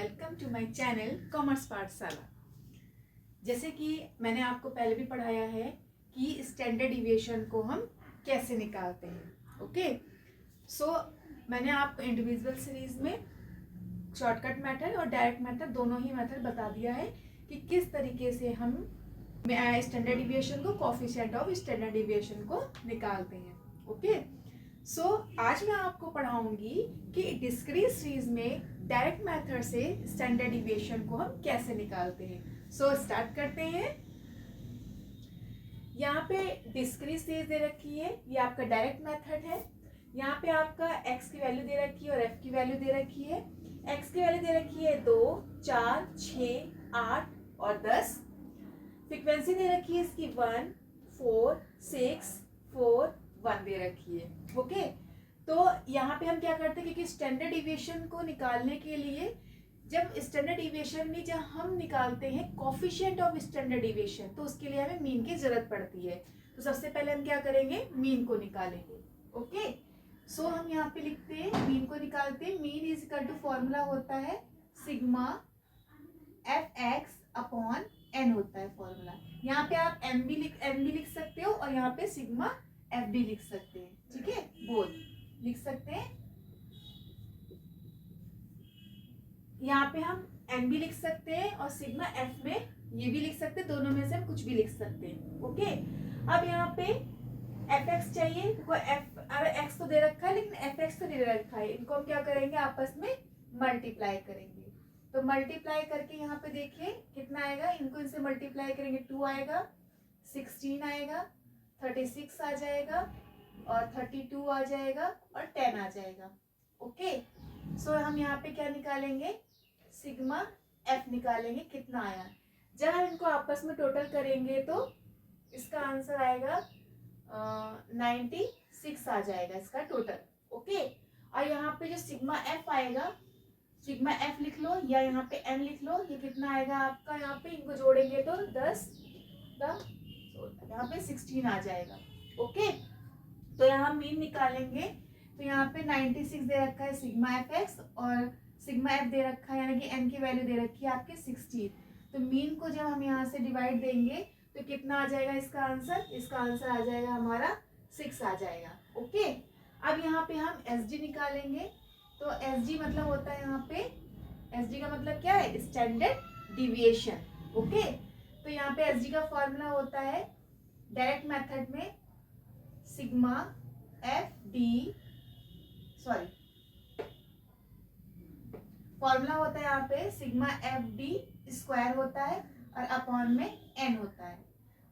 Welcome to my channel commerce Pathshala. जैसे कि मैंने आपको पहले भी पढ़ाया है कि स्टैंडर्ड डिविएशन को हम कैसे निकालते हैं। ओके, सो मैंने आपको इंडिविजुअल सीरीज में शॉर्टकट मेथड और डायरेक्ट मेथड दोनों ही मेथड बता दिया है कि किस तरीके से हम स्टैंडर्ड डिविएशन को, कोएफिशिएंट ऑफ स्टैंडर्ड डिविएशन को निकालते हैं। ओके, सो आज मैं आपको पढ़ाऊंगी कि डिस्क्रीट सीरीज में डायरेक्ट मेथड से स्टैंडर्ड डिविएशन को हम कैसे निकालते हैं। सो स्टार्ट करते हैं। यहाँ पे डिस्क्रीट सीरीज दे रखी है, ये आपका डायरेक्ट मेथड है। यहाँ पे आपका x की वैल्यू दे रखी है और f की वैल्यू दे रखी है। x की वैल्यू दे रखी है 2, 4, 6, 8 और 10। फ्रीक्वेंसी दे रखी है इसकी 1, 4, 6, 4, 1 दे रखी है। ओके, तो यहाँ पे हम क्या करते हैं, क्योंकि स्टैंडर्ड डिविएशन को निकालने के लिए जब स्टैंडर्ड डिविएशन में जब हम निकालते हैं कोएफिशिएंट ऑफ स्टैंडर्ड डिविएशन, तो उसके लिए हमें मीन की जरूरत पड़ती है। तो सबसे पहले हम क्या करेंगे, मीन को निकालेंगे। ओके, सो हम यहाँ पे लिखते हैं, मीन को निकालते हैं। Mean is equal to formula होता है सिग्मा fx अपॉन n होता है फॉर्मूला। यहाँ पे आप m भी लिख सकते हो और यहाँ पे सिग्मा f भी लिख सकते हैं। ठीक है, बोथ लिख सकते हैं। यहाँ पे हम n भी लिख सकते हैं और सिग्मा f में ये भी लिख सकते हैं, दोनों में से हम कुछ भी लिख सकते हैं। ओके, अब यहाँ पे fx चाहिए, x तो दे रखा है लेकिन fx तो दे रखा है। इनको हम क्या करेंगे, आपस में मल्टीप्लाई करेंगे। तो मल्टीप्लाई करके यहाँ पे देखिए कितना आएगा, इनको इनसे मल्टीप्लाई करेंगे 2 आएगा, 16 आएगा, 36 आ जाएगा और 32 आ जाएगा और 10 आ जाएगा। ओके, सो हम यहाँ पे क्या निकालेंगे, सिग्मा एफ निकालेंगे कितना आया। जब हम इनको आपस में टोटल करेंगे तो इसका आंसर आएगा 96 आ जाएगा इसका टोटल। ओके, और यहाँ पे जो सिग्मा एफ आएगा, सिग्मा एफ लिख लो या यहाँ पे एन लिख लो, ये कितना आएगा आपका, यहाँ पे इनको जोड़ेंगे तो 10 यहाँ पे 16 आ जाएगा। ओके, तो यहाँ मीन निकालेंगे। तो यहाँ पे 96 दे रखा है सिग्मा एफ एक्स और सिग्मा एफ दे रखा है, यानी कि एन की वैल्यू दे रखी है आपके 16। तो मीन को जब हम यहाँ से डिवाइड देंगे तो कितना आ जाएगा इसका आंसर, इसका आंसर आ जाएगा हमारा 6 आ जाएगा। ओके, अब यहाँ पे हम एस डी निकालेंगे। तो एस डी मतलब होता है यहाँ पे, एस डी का मतलब क्या है, स्टैंडर्ड डिविएशन। ओके, तो यहाँ पे एस डी का फॉर्मूला होता है डायरेक्ट मेथड में सिग्मा एफ डी, फॉर्मूला होता है यहाँ पे सिग्मा एफ डी स्क्वायर होता है और अपॉन में एन होता है।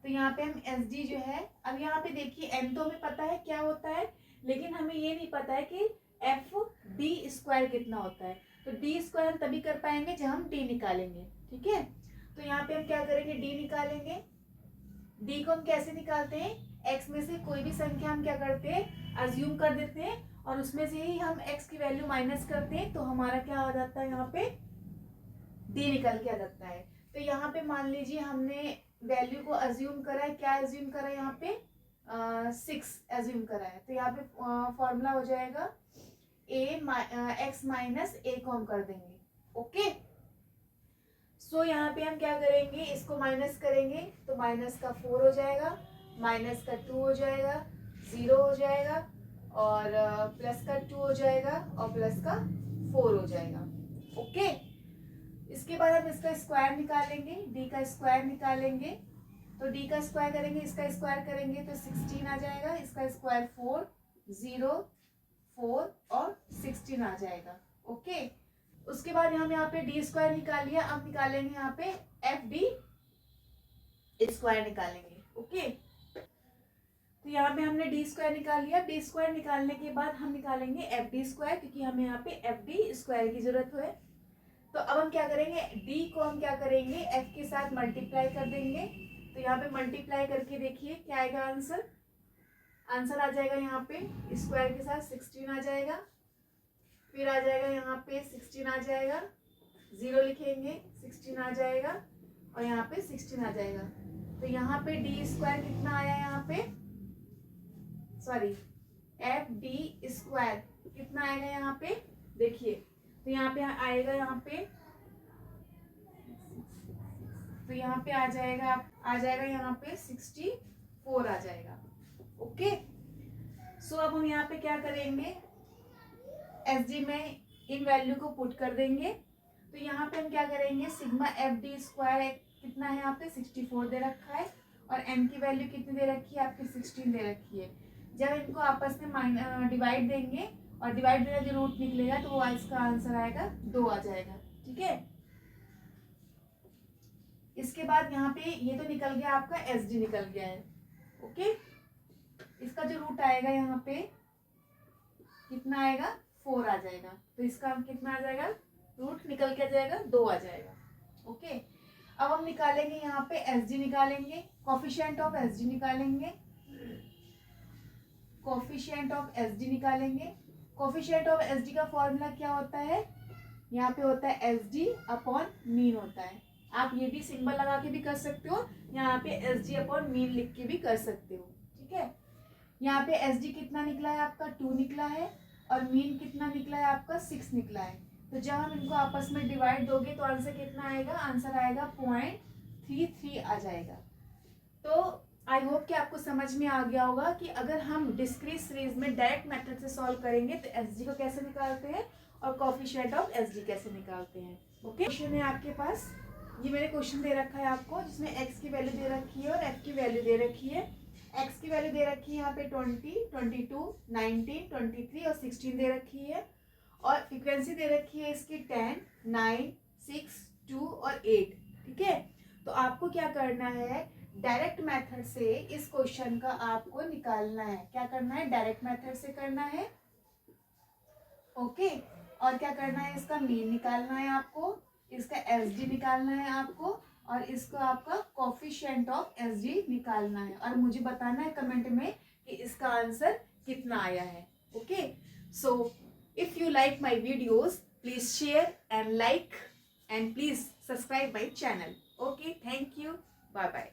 तो यहाँ पे हम एस डी जो है, अब यहाँ पे देखिए एन तो हमें पता है क्या होता है, लेकिन हमें ये नहीं पता है कि एफ डी स्क्वायर कितना होता है। तो डी स्क्वायर हम तभी कर पाएंगे जब हम डी निकालेंगे। ठीक है, तो यहाँ पे हम क्या करेंगे, डी निकालेंगे। डी को हम कैसे निकालते हैं, एक्स में से कोई भी संख्या हम क्या करते हैं, अज्यूम कर देते हैं और उसमें से ही हम एक्स की वैल्यू माइनस करते हैं, तो हमारा क्या आ जाता है, यहाँ पे डी निकल के आ जाता है। तो यहाँ पे मान लीजिए हमने वैल्यू को अज्यूम करा है, क्या अज्यूम करा है यहाँ पे 6 अज्यूम करा है। तो यहाँ पे फॉर्मूला हो जाएगा एक्स माइनस ए को हम कर देंगे। ओके, सो यहाँ पे हम क्या करेंगे, इसको माइनस करेंगे तो माइनस का 4 हो जाएगा, माइनस का 2 हो जाएगा, 0 हो जाएगा और प्लस का 2 हो जाएगा और प्लस का 4 हो जाएगा। ओके, इसके बाद हम इसका स्क्वायर निकालेंगे, डी का स्क्वायर निकालेंगे। तो डी का स्क्वायर करेंगे, इसका स्क्वायर करेंगे तो 16 आ जाएगा, इसका स्क्वायर 4, 0, 4 और 16 आ जाएगा। ओके, उसके बाद हम यहाँ पे डी स्क्वायर निकाल लिया, अब निकालेंगे यहाँ पे एफ डी स्क्वायर निकालेंगे। ओके, तो यहाँ पे हमने डी स्क्वायर निकाल लिया। डी स्क्वायर निकालने के बाद हम निकालेंगे एफ डी स्क्वायर, क्योंकि हमें यहाँ पे एफ डी स्क्वायर की जरूरत है। तो अब हम क्या करेंगे, डी को हम क्या करेंगे, एफ के साथ मल्टीप्लाई कर देंगे। तो यहाँ पे मल्टीप्लाई करके देखिए क्या आएगा आंसर, आंसर आ जाएगा यहाँ पे स्क्वायर के साथ 16 आ जाएगा, फिर आ जाएगा यहाँ पे 16 आ जाएगा, 0 लिखेंगे 16 आ जाएगा और यहाँ पे 16 आ जाएगा। तो यहाँ पे डी स्क्वायर कितना आया, यहाँ पे एफ डी स्क्वायर कितना आएगा यहाँ पे देखिए। तो यहाँ पे आएगा यहाँ पे तो यहाँ पे आ जाएगा यहाँ पे 64 आ जाएगा। ओके, सो अब हम यहाँ पे क्या करेंगे, एसडी में इन वैल्यू को पुट कर देंगे। तो यहाँ पे हम क्या करेंगे, सिग्मा एफ डी स्क्वायर कितना है यहाँ पे 64 दे रखा है, और एन की वैल्यू कितनी दे रखी है आपकी 16 दे रखी है। जब इनको आपस में डिवाइड देंगे और डिवाइड देगा जो रूट निकलेगा तो वो इसका आंसर आएगा 2 आ जाएगा। ठीक है, इसके बाद यहाँ पे ये तो निकल गया आपका एस डी निकल गया है। ओके, इसका जो रूट आएगा यहाँ पे कितना आएगा 4 आ जाएगा, तो इसका कितना आ जाएगा, रूट निकल के आ जाएगा 2 आ जाएगा। ओके, अब हम निकालेंगे यहाँ पे एस डी निकालेंगे, कोफिशिएंट ऑफ एस डी निकालेंगे, कोफिशिएंट ऑफ एस डी निकालेंगे। कोफिशिएंट ऑफ एस डी का फॉर्मूला क्या होता है, यहाँ पे होता है एस डी अपॉन मीन होता है। आप ये भी सिंबल लगा के भी कर सकते हो, यहाँ पे एस डी अपॉन मीन लिख के भी कर सकते हो। ठीक है, यहाँ पे एस डी कितना निकला है आपका 2 निकला है, और मीन कितना निकला है आपका 6 निकला है। तो जब हम इनको आपस में डिवाइड दोगे तो आंसर कितना आएगा, आंसर आएगा 0.33 आ जाएगा। तो आई होप कि आपको समझ में आ गया होगा कि अगर हम डिस्क्रीट सीरीज में डायरेक्ट मेथड से सॉल्व करेंगे तो एसडी को कैसे निकालते हैं और कोफिशिएंट ऑफ एसडी कैसे निकालते हैं। ओके, क्वेश्चन है आपके पास, ये मैंने क्वेश्चन दे रखा है आपको, जिसमें एक्स की वैल्यू दे रखी है और एफ की वैल्यू दे रखी है। एक्स की वैल्यू दे रखी है यहाँ पे 20, 22, 19, 23 और 16 दे रखी है, और फ्रीक्वेंसी दे रखी है इसकी 10, 9, 6, 2 और 8। ठीक है, तो आपको क्या करना है, डायरेक्ट मेथड से इस क्वेश्चन का आपको निकालना है। क्या करना है, डायरेक्ट मेथड से करना है। ओके, और क्या करना है, इसका मीन निकालना है आपको, इसका एसडी निकालना है आपको, और इसको आपका कोफिशिएंट ऑफ एसडी निकालना है, और मुझे बताना है कमेंट में कि इसका आंसर कितना आया है। Okay, so if you like my videos, please share and like, and please subscribe my channel. Okay, thank you, bye bye.